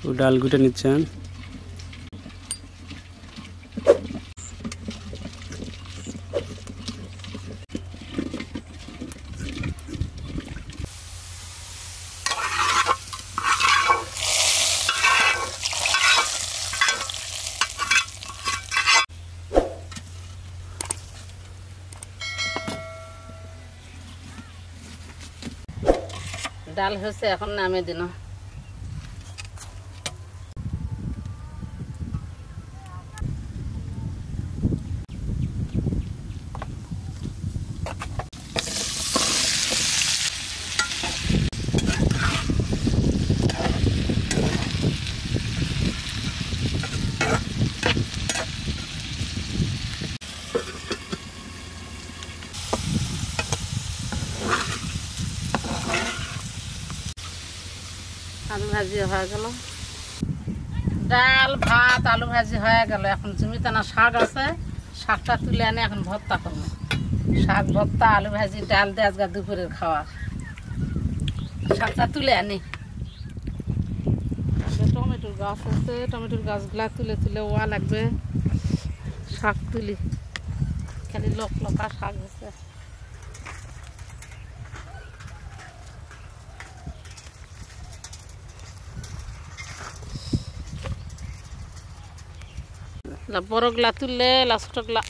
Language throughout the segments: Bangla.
ও ডাল গুটে নিচ্ছেন। ডাল হয়েছে, এখন নামিয়ে দিন। আলু ভাজি হয়ে গেল, ডাল ভাত আলু ভাজি হয়ে গেল। এখন জমিতে না শাক আছে, শাকটা তুলে আনে এখন ভর্তা করবো। শাক ভর্তা আলু ভাজি ডাল দিয়ে আজকে দুপুরের খাওয়া। শাকটা তুলে আনি। টমেটোর গাছ আছে, টমেটোর গাছগুলা তুলে তুলে ওয়া লাগবে। শাক তুলি, খালি লকা শাক আছে। বড়গুলা তুললে লাস্টগুলা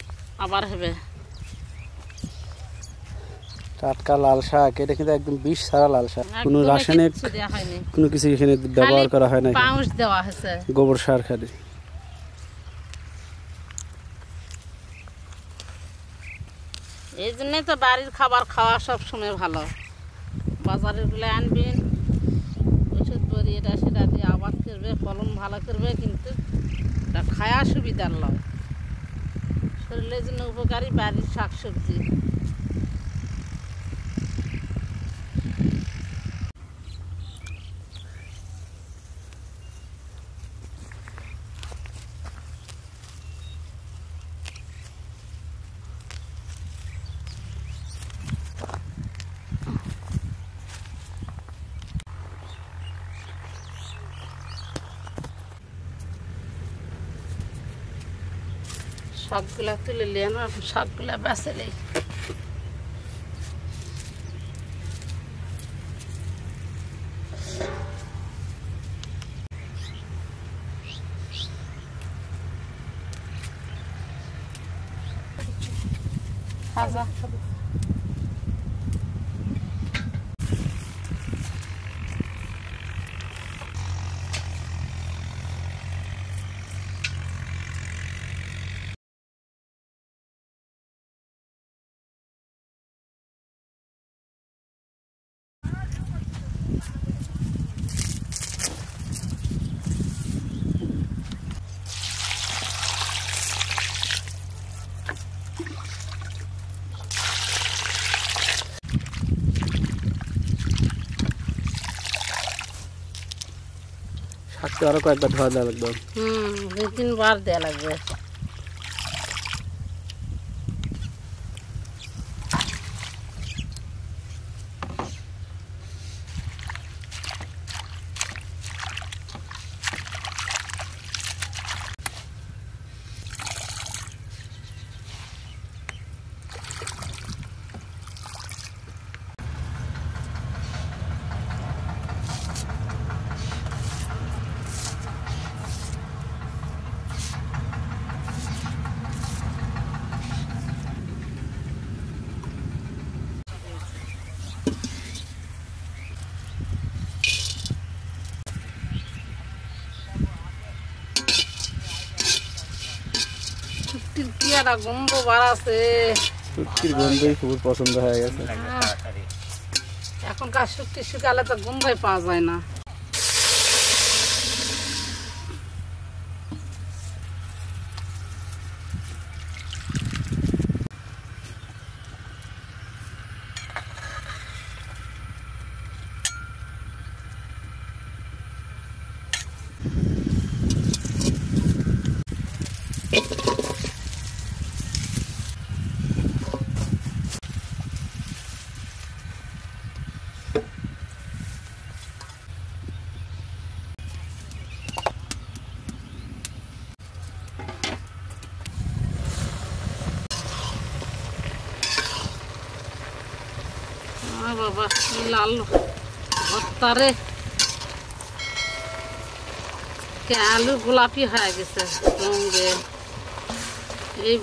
আবার হবে। টাটকা লাল শাক, এটা কিন্তু একদম বিষ ছাড়া লাল শাক, কোনো রাসায়নিক কোনো কিছু এখানে ব্যবহার করা হয় না। পাউশ দেওয়া হয়েছে, গোবর সার খালি। এই জন্যই তো বাড়ির খাবার খাওয়া সব সময় ভালো। বাজারের গুলো আনবেন, ওষুধ বড়ি এটা সেটা দিয়ে আবাদ করবে, ফলন ভালো করবে, কিন্তু এটা খায়া সুবিধার লয়, শরীরের জন্য উপকারী বাড়ির শাকসবজি। শাকগুলা তুলে নিয়ে না, শাকগুলা বেছে নেই। খাজা শাকটা আরো কয়েকবার ধোয়া দেওয়া লাগবে। 2-3 বার দেওয়া লাগবে। কি একটা গন্ধ বার আছে, শুটকির গন্ধই খুব পছন্দ হয়ে গেছে। এখনকার শুটকি শুকালে তো গন্ধই পাওয়া যায় না। বাবা লাল ভর্তারে আলু গোলাপি হয়ে গেছে রঙে। এই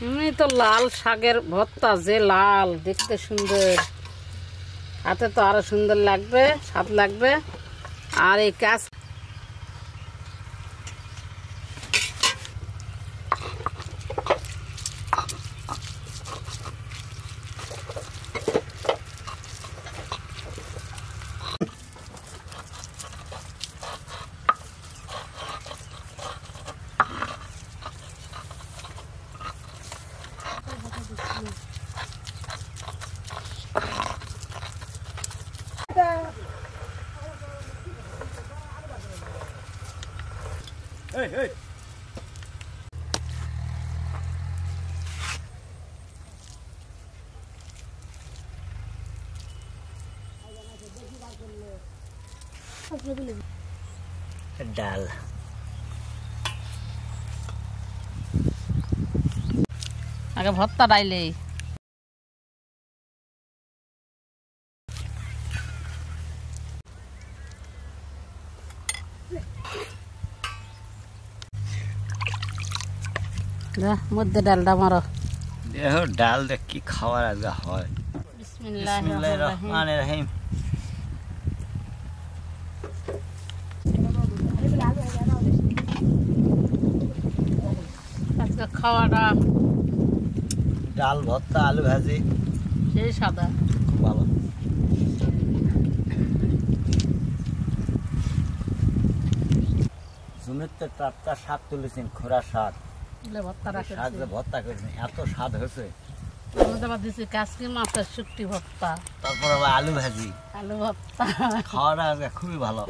এমনি তো লাল শাকের ভর্তা যে লাল দেখতে সুন্দর, হাতে তো আরো সুন্দর লাগবে, স্বাদ লাগবে। আর এই কাজ ডাল আগে ভর্তা ডাইলে মধ্যে ডালটা মারো। দেখো ডাল দেখ কি খাওয়ার আগে হয়। বিসমিল্লাহির বিসমিল্লাহির রহমানির রহমানির রহিম। আজকে খাওয়াটা ডাল ভর্তা আলু ভাজি সেই সাদা। খুব ভালো। জমিতে টাটকা শাক তুলেছেন, খোরা শাক। ভর্তা শাক যে ভর্তা করেছেন এত স্বাদ হয়েছে। আবার দিচ্ছি কাশকি মাছের শুটকি ভর্তা, তারপর আবার আলু ভাজি, আলু ভর্তা। খাওয়াটা আজকে খুবই ভালো।